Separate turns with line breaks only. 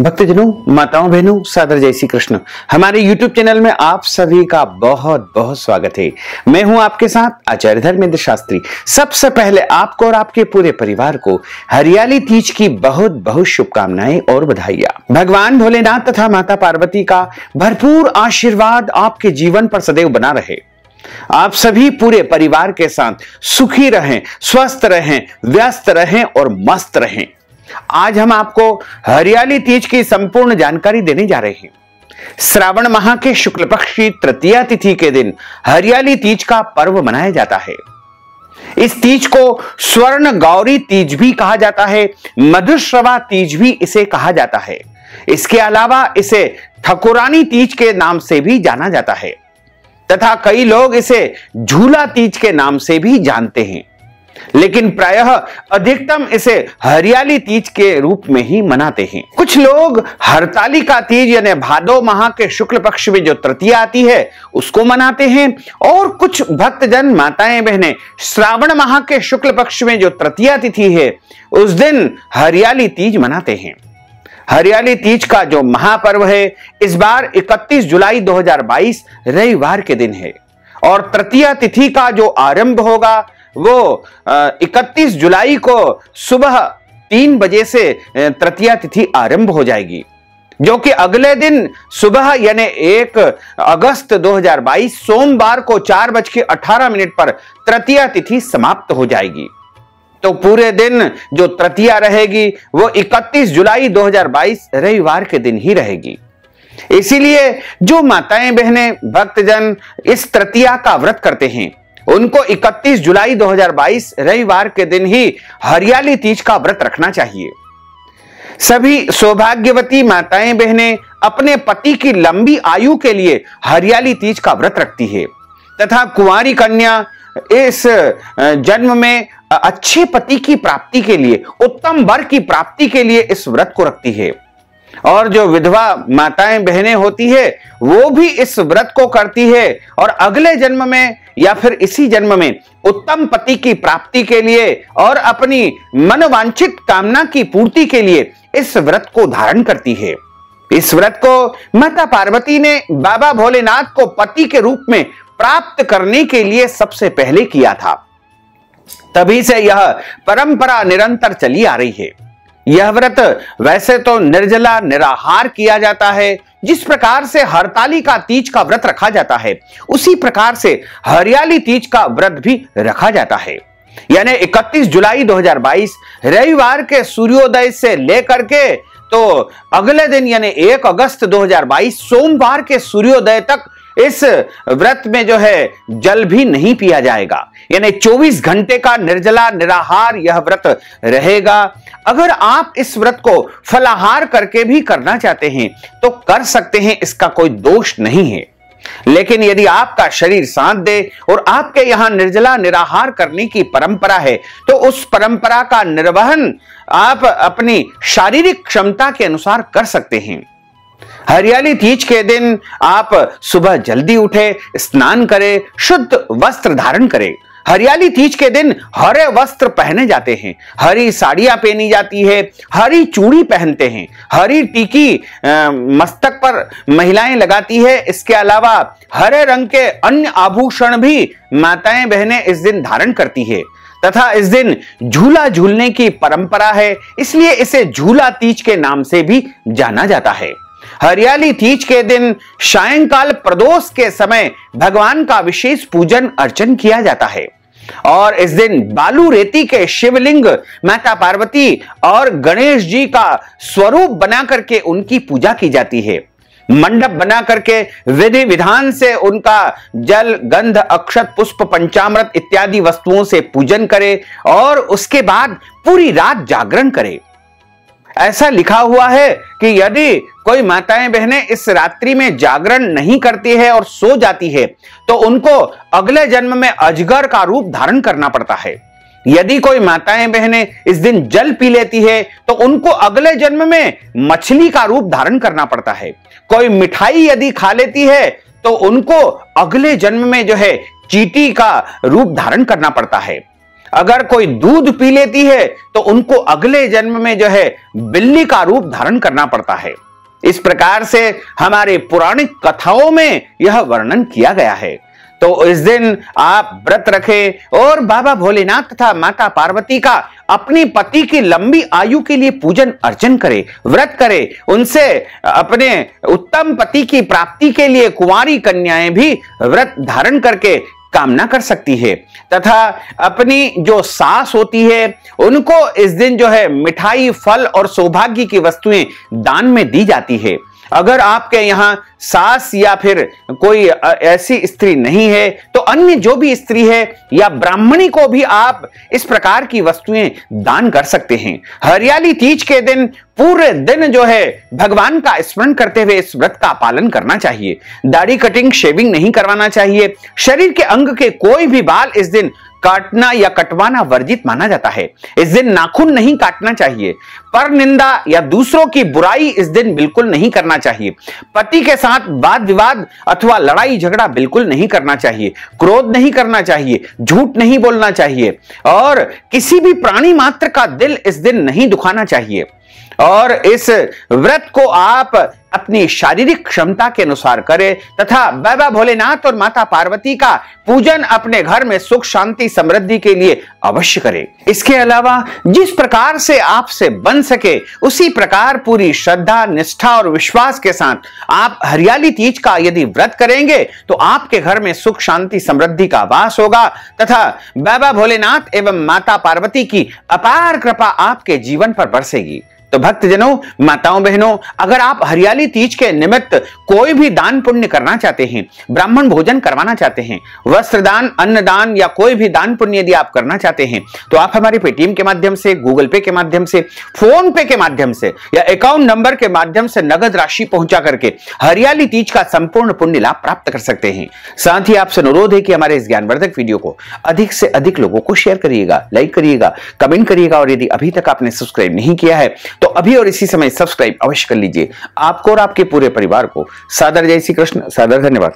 भक्तजनों, माताओं, बहनों, सादर जय श्री कृष्ण। हमारे YouTube चैनल में आप सभी का बहुत बहुत स्वागत है। मैं हूं आपके साथ आचार्य धर्मेंद्र शास्त्री। सबसे पहले आपको और आपके पूरे परिवार को हरियाली तीज की बहुत बहुत शुभकामनाएं और बधाइयां। भगवान भोलेनाथ तथा माता पार्वती का भरपूर आशीर्वाद आपके जीवन पर सदैव बना रहे। आप सभी पूरे परिवार के साथ सुखी रहें, स्वस्थ रहें, व्यस्त रहें और मस्त रहें। आज हम आपको हरियाली तीज की संपूर्ण जानकारी देने जा रहे हैं। श्रावण माह के शुक्ल पक्ष की तृतीया तिथि के दिन हरियाली तीज का पर्व मनाया जाता है। इस तीज को स्वर्ण गौरी तीज भी कहा जाता है, मधुश्रवा तीज भी इसे कहा जाता है। इसके अलावा इसे ठकुरानी तीज के नाम से भी जाना जाता है तथा कई लोग इसे झूला तीज के नाम से भी जानते हैं, लेकिन प्रायः अधिकतम इसे हरियाली तीज के रूप में ही मनाते हैं। कुछ लोग हरतालिका तीज यानी भादो माह के शुक्ल पक्ष में जो तृतीया आती है उसको मनाते हैं और कुछ भक्तजन माताएं बहनें श्रावण माह के शुक्ल पक्ष में जो तृतीया तिथि है उस दिन हरियाली तीज मनाते हैं। हरियाली तीज का जो महापर्व है इस बार 31 जुलाई 2022 रविवार के दिन है और तृतीया तिथि का जो आरंभ होगा वो 31 जुलाई को सुबह 3 बजे से तृतीया तिथि आरंभ हो जाएगी, जो कि अगले दिन सुबह यानी 1 अगस्त 2022 सोमवार को 4:18 पर तृतीया तिथि समाप्त हो जाएगी। तो पूरे दिन जो तृतीया रहेगी वो 31 जुलाई 2022 रविवार के दिन ही रहेगी। इसीलिए जो माताएं बहनें भक्तजन इस तृतीया का व्रत करते हैं उनको 31 जुलाई 2022 रविवार के दिन ही हरियाली तीज का व्रत रखना चाहिए। सभी सौभाग्यवती माताएं बहनें अपने पति की लंबी आयु के लिए हरियाली तीज का व्रत रखती है तथा कुंवारी कन्या इस जन्म में अच्छे पति की प्राप्ति के लिए, उत्तम वर की प्राप्ति के लिए इस व्रत को रखती है। और जो विधवा माताएं बहनें होती है वो भी इस व्रत को करती है और अगले जन्म में या फिर इसी जन्म में उत्तम पति की प्राप्ति के लिए और अपनी मनोवांछित कामना की पूर्ति के लिए इस व्रत को धारण करती है। इस व्रत को माता पार्वती ने बाबा भोलेनाथ को पति के रूप में प्राप्त करने के लिए सबसे पहले किया था। तभी से यह परंपरा निरंतर चली आ रही है। यह व्रत वैसे तो निर्जला निराहार किया जाता है, जिस प्रकार से हरतालिका तीज का व्रत रखा जाता है उसी प्रकार से हरियाली तीज का व्रत भी रखा जाता है। यानी 31 जुलाई 2022 रविवार के सूर्योदय से लेकर के तो अगले दिन यानी 1 अगस्त 2022 सोमवार के सूर्योदय तक इस व्रत में जो है जल भी नहीं पिया जाएगा। यानी 24 घंटे का निर्जला निराहार यह व्रत रहेगा। अगर आप इस व्रत को फलाहार करके भी करना चाहते हैं तो कर सकते हैं, इसका कोई दोष नहीं है। लेकिन यदि आपका शरीर साथ दे और आपके यहां निर्जला निराहार करने की परंपरा है तो उस परंपरा का निर्वहन आप अपनी शारीरिक क्षमता के अनुसार कर सकते हैं। हरियाली तीज के दिन आप सुबह जल्दी उठे, स्नान करें, शुद्ध वस्त्र धारण करें। हरियाली तीज के दिन हरे वस्त्र पहने जाते हैं, हरी साड़ियां पहनी जाती है, हरी चूड़ी पहनते हैं, हरी टीकी मस्तक पर महिलाएं लगाती है। इसके अलावा हरे रंग के अन्य आभूषण भी माताएं बहनें इस दिन धारण करती है तथा इस दिन झूला झूलने की परंपरा है, इसलिए इसे झूला तीज के नाम से भी जाना जाता है। हरियाली तीज के दिन सायंकाल प्रदोष के समय भगवान का विशेष पूजन अर्चन किया जाता है और इस दिन बालू रेती के शिवलिंग माता पार्वती और गणेश जी का स्वरूप बना करके उनकी पूजा की जाती है। मंडप बना करके विधि विधान से उनका जल, गंध, अक्षत, पुष्प, पंचामृत इत्यादि वस्तुओं से पूजन करें और उसके बाद पूरी रात जागरण करें। ऐसा लिखा हुआ है कि यदि कोई माताएं बहनें इस रात्रि में जागरण नहीं करती है और सो जाती है तो उनको अगले जन्म में अजगर का रूप धारण करना पड़ता है। यदि कोई माताएं बहनें इस दिन जल पी लेती है तो उनको अगले जन्म में मछली का रूप धारण करना पड़ता है। कोई मिठाई यदि खा लेती है तो उनको अगले जन्म में जो है चींटी का रूप धारण करना पड़ता है। अगर कोई दूध पी लेती है तो उनको अगले जन्म में जो है बिल्ली का रूप धारण करना पड़ता है। इस प्रकार से हमारे पौराणिक कथाओं में यह वर्णन किया गया है। तो इस दिन आप व्रत रखें और बाबा भोलेनाथ तथा माता पार्वती का अपने पति की लंबी आयु के लिए पूजन अर्चन करें, व्रत करें। उनसे अपने उत्तम पति की प्राप्ति के लिए कुंवारी कन्याएं भी व्रत धारण करके कामना कर सकती है। तथा अपनी जो सास होती है उनको इस दिन जो है मिठाई, फल और सौभाग्य की वस्तुएं दान में दी जाती है। अगर आपके यहां सास या फिर कोई ऐसी स्त्री नहीं है तो अन्य जो भी स्त्री है या ब्राह्मणी को भी आप इस प्रकार की वस्तुएं दान कर सकते हैं। हरियाली तीज के दिन पूरे दिन जो है भगवान का स्मरण करते हुए इस व्रत का पालन करना चाहिए। दाढ़ी कटिंग, शेविंग नहीं करवाना चाहिए। शरीर के अंग के कोई भी बाल इस दिन काटना या कटवाना वर्जित माना जाता है। इस दिन नाखून नहीं काटना चाहिए। पर निंदा या दूसरों की बुराई इस दिन बिल्कुल नहीं करना चाहिए। पति के साथ वाद विवाद अथवा लड़ाई झगड़ा बिल्कुल नहीं करना चाहिए। क्रोध नहीं करना चाहिए। झूठ नहीं बोलना चाहिए और किसी भी प्राणी मात्र का दिल इस दिन नहीं दुखाना चाहिए। और इस व्रत को आप अपनी शारीरिक क्षमता के अनुसार करें तथा बाबा भोलेनाथ और माता पार्वती का पूजन अपने घर में सुख, शांति, समृद्धि के लिए अवश्य करें। इसके अलावा जिस प्रकार से आपसे बन सके उसी प्रकार पूरी श्रद्धा, निष्ठा और विश्वास के साथ आप हरियाली तीज का यदि व्रत करेंगे तो आपके घर में सुख, शांति, समृद्धि का वास होगा तथा बाबा भोलेनाथ एवं माता पार्वती की अपार कृपा आपके जीवन पर बरसेगी। तो भक्तजनों, माताओं, बहनों, अगर आप हरियाली तीज के निमित्त कोई भी दान पुण्य करना चाहते हैं, ब्राह्मण भोजन करवाना चाहते हैं, वस्त्र दान, अन्न दान या कोई भी दान पुण्य यदि आप करना चाहते हैं तो आप हमारे पेटीएम के माध्यम से, गूगल पे के माध्यम से, फोन पे के माध्यम से या अकाउंट नंबर के माध्यम से नगद राशि पहुंचा करके हरियाली तीज का संपूर्ण पुण्य लाभ प्राप्त कर सकते हैं। साथ ही आपसे अनुरोध है कि हमारे इस ज्ञानवर्धक वीडियो को अधिक से अधिक लोगों को शेयर करिएगा, लाइक करिएगा, कमेंट करिएगा और यदि अभी तक आपने सब्सक्राइब नहीं किया है तो अभी और इसी समय सब्सक्राइब अवश्य कर लीजिए। आपको और आपके पूरे परिवार को सादर जय श्री कृष्ण, सादर धन्यवाद।